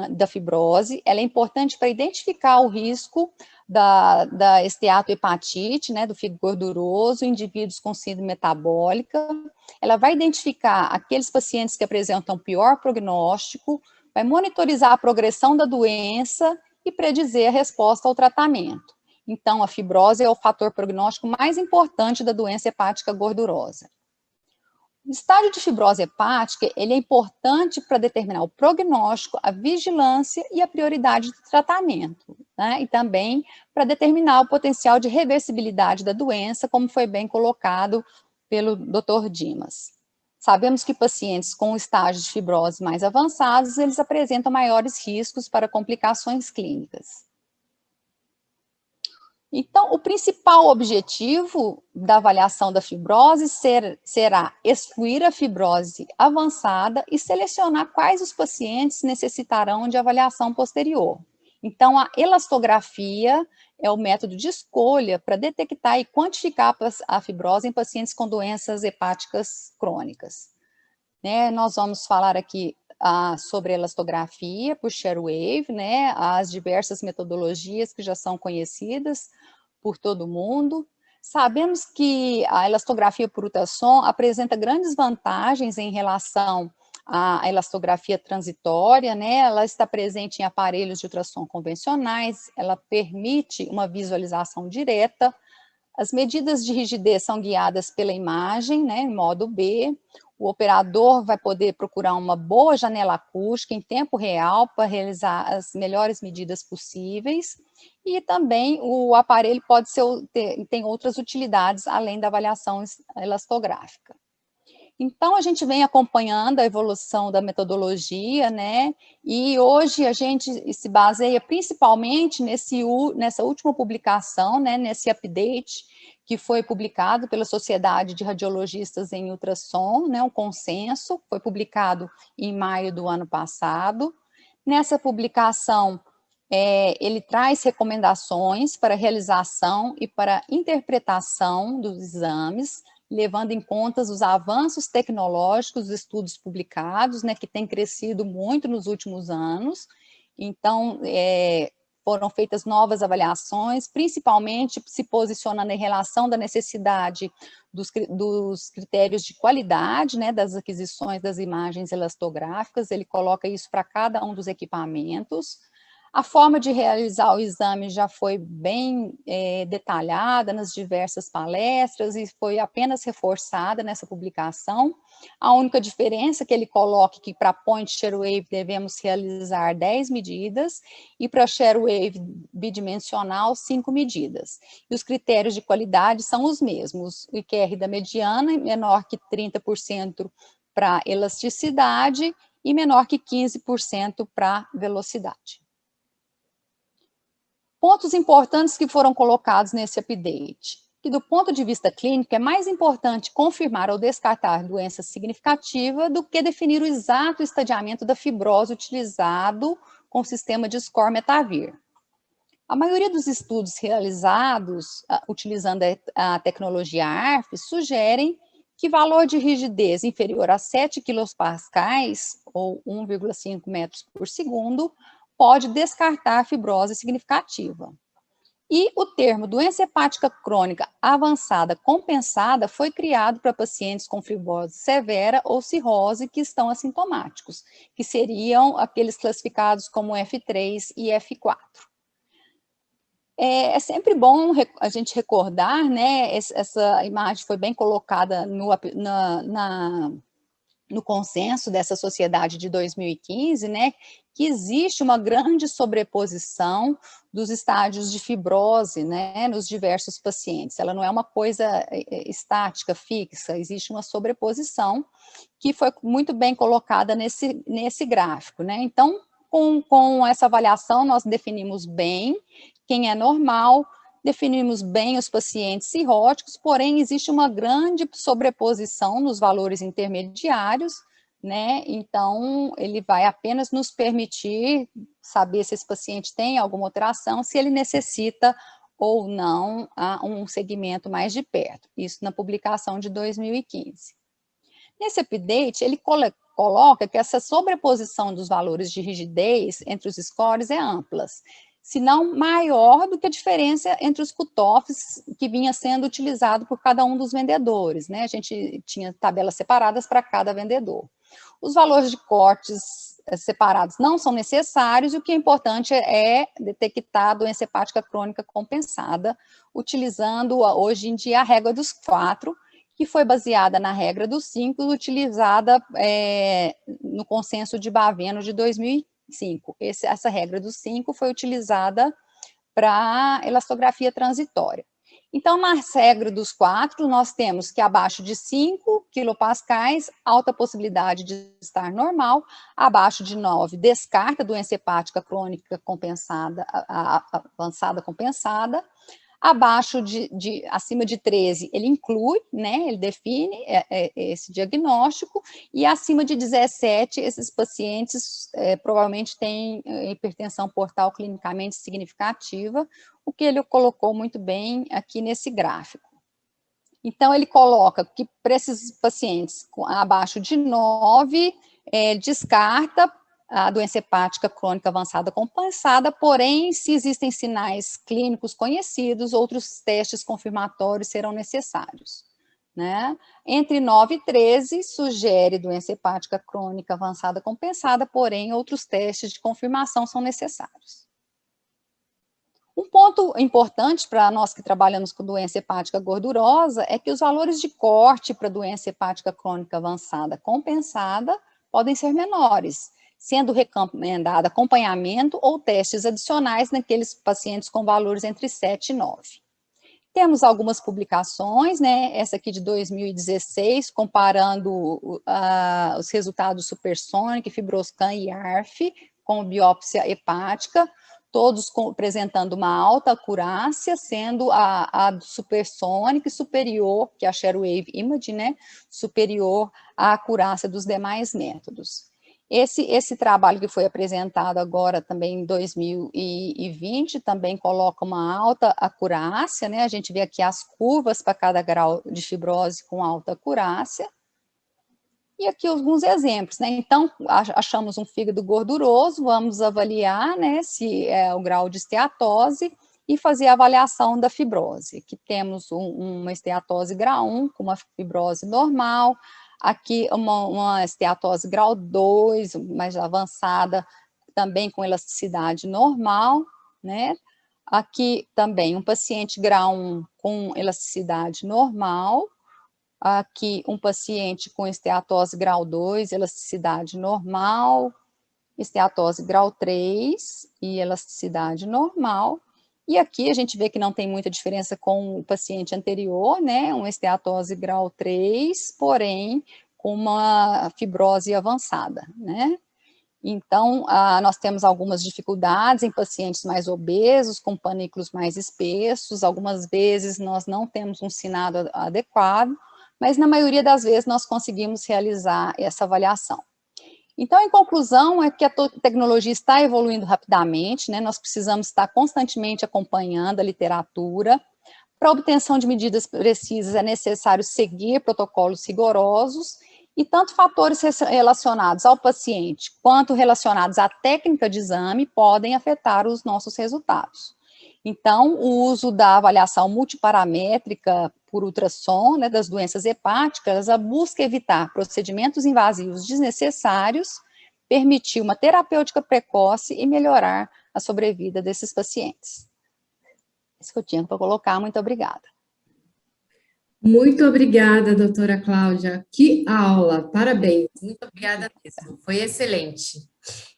da fibrose, ela é importante para identificar o risco da esteatohepatite, né, do fígado gorduroso, indivíduos com síndrome metabólica. Ela vai identificar aqueles pacientes que apresentam pior prognóstico, vai monitorizar a progressão da doença e predizer a resposta ao tratamento. Então, a fibrose é o fator prognóstico mais importante da doença hepática gordurosa. O estágio de fibrose hepática, ele é importante para determinar o prognóstico, a vigilância e a prioridade de tratamento, né? E também para determinar o potencial de reversibilidade da doença, como foi bem colocado pelo Dr. Dimas. Sabemos que pacientes com estágios de fibrose mais avançados, eles apresentam maiores riscos para complicações clínicas. Então, o principal objetivo da avaliação da fibrose será excluir a fibrose avançada e selecionar quais os pacientes necessitarão de avaliação posterior. Então, a elastografia é o método de escolha para detectar e quantificar a fibrose em pacientes com doenças hepáticas crônicas, né? Nós vamos falar aqui sobre elastografia por Sherwave, né? As diversas metodologias que já são conhecidas por todo mundo. Sabemos que a elastografia por ultrassom apresenta grandes vantagens em relação à elastografia transitória, né? Ela está presente em aparelhos de ultrassom convencionais, ela permite uma visualização direta, as medidas de rigidez são guiadas pela imagem, né, em modo B, o operador vai poder procurar uma boa janela acústica em tempo real para realizar as melhores medidas possíveis, e também o aparelho tem outras utilidades além da avaliação elastográfica. Então, a gente vem acompanhando a evolução da metodologia, né, e hoje a gente se baseia principalmente nessa última publicação, né, nesse update que foi publicado pela Sociedade de Radiologistas em Ultrassom, né, um consenso, foi publicado em maio do ano passado. Nessa publicação, ele traz recomendações para realização e para interpretação dos exames, levando em conta os avanços tecnológicos, estudos publicados, né, que têm crescido muito nos últimos anos. Então, foram feitas novas avaliações, principalmente se posicionando em relação da necessidade dos critérios de qualidade, né, das aquisições das imagens elastográficas. Ele coloca isso para cada um dos equipamentos. A forma de realizar o exame já foi bem detalhada nas diversas palestras e foi apenas reforçada nessa publicação. A única diferença que ele coloca é que para point shear wave devemos realizar 10 medidas e para shear wave bidimensional 5 medidas. E os critérios de qualidade são os mesmos. O IQR da mediana é menor que 30% para elasticidade e menor que 15% para velocidade. Pontos importantes que foram colocados nesse update. Que do ponto de vista clínico, é mais importante confirmar ou descartar doença significativa do que definir o exato estadiamento da fibrose utilizado com o sistema de SCORE-METAVIR. A maioria dos estudos realizados utilizando a tecnologia ARF sugerem que valor de rigidez inferior a 7 kPa, ou 1,5 metros por segundo, pode descartar a fibrose significativa. E o termo doença hepática crônica avançada compensada foi criado para pacientes com fibrose severa ou cirrose que estão assintomáticos, que seriam aqueles classificados como F3 e F4. É sempre bom a gente recordar, né, essa imagem foi bem colocada no consenso dessa sociedade de 2015, né, que existe uma grande sobreposição dos estágios de fibrose, né, nos diversos pacientes. Ela não é uma coisa estática, fixa, existe uma sobreposição que foi muito bem colocada nesse gráfico, né. Então, com essa avaliação, nós definimos bem quem é normal, definimos bem os pacientes cirróticos, porém existe uma grande sobreposição nos valores intermediários, né? Então, ele vai apenas nos permitir saber se esse paciente tem alguma alteração, se ele necessita ou não um segmento mais de perto. Isso na publicação de 2015. Nesse update, ele coloca que essa sobreposição dos valores de rigidez entre os scores é ampla, se não maior do que a diferença entre os cutoffs que vinha sendo utilizado por cada um dos vendedores, né? A gente tinha tabelas separadas para cada vendedor. Os valores de cortes separados não são necessários, e o que é importante é detectar a doença hepática crônica compensada, utilizando hoje em dia a regra dos 4, que foi baseada na regra dos 5, utilizada no consenso de Baveno de 2005. Essa regra dos 5 foi utilizada para elastografia transitória. Então, na regra dos 4, nós temos que abaixo de 5 kPa, alta possibilidade de estar normal, abaixo de 9, descarta doença hepática crônica compensada, avançada compensada, acima de 13, ele inclui, né, ele define esse diagnóstico, e acima de 17, esses pacientes provavelmente têm hipertensão portal clinicamente significativa, o que ele colocou muito bem aqui nesse gráfico. Então, ele coloca que para esses pacientes abaixo de 9, descarta a doença hepática crônica avançada compensada, porém, se existem sinais clínicos conhecidos, outros testes confirmatórios serão necessários, né? Entre 9 e 13, sugere doença hepática crônica avançada compensada, porém, outros testes de confirmação são necessários. Um ponto importante para nós que trabalhamos com doença hepática gordurosa é que os valores de corte para doença hepática crônica avançada compensada podem ser menores, sendo recomendado acompanhamento ou testes adicionais naqueles pacientes com valores entre 7 e 9. Temos algumas publicações, né, essa aqui de 2016, comparando os resultados Supersonic, Fibroscan e ARF com biópsia hepática, todos apresentando uma alta acurácia, sendo a Supersonic superior, que é a Shear Wave Imaging, né, superior à acurácia dos demais métodos. Esse trabalho que foi apresentado agora também em 2020 também coloca uma alta acurácia, né? A gente vê aqui as curvas para cada grau de fibrose com alta acurácia. E aqui alguns exemplos, né? Então, achamos um fígado gorduroso, vamos avaliar, né, se é o grau de esteatose e fazer a avaliação da fibrose. Aqui temos uma esteatose grau 1 com uma fibrose normal, aqui uma esteatose grau 2, mais avançada, também com elasticidade normal, né? Aqui também um paciente grau 1 com elasticidade normal, aqui um paciente com esteatose grau 2, elasticidade normal, esteatose grau 3 e elasticidade normal. E aqui a gente vê que não tem muita diferença com o paciente anterior, né? Um esteatose grau 3, porém com uma fibrose avançada, né? Então, nós temos algumas dificuldades em pacientes mais obesos, com panículos mais espessos, algumas vezes nós não temos um sinado adequado, mas na maioria das vezes nós conseguimos realizar essa avaliação. Então, em conclusão, é que a tecnologia está evoluindo rapidamente, né? Nós precisamos estar constantemente acompanhando a literatura. Para a obtenção de medidas precisas é necessário seguir protocolos rigorosos e tanto fatores relacionados ao paciente quanto relacionados à técnica de exame podem afetar os nossos resultados. Então, o uso da avaliação multiparamétrica por ultrassom, né, das doenças hepáticas, a busca evitar procedimentos invasivos desnecessários, permitir uma terapêutica precoce e melhorar a sobrevida desses pacientes. Isso que eu tinha para colocar, muito obrigada. Muito obrigada, doutora Cláudia. Que aula, parabéns. Muito obrigada mesmo, foi excelente.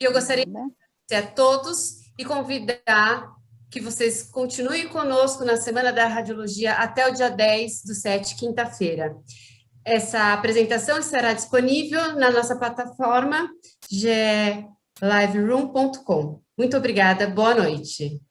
E eu gostaria de agradecer a todos e convidar que vocês continuem conosco na Semana da Radiologia até o dia 10/7, quinta-feira. Essa apresentação estará disponível na nossa plataforma geliveroom.com. Muito obrigada, boa noite.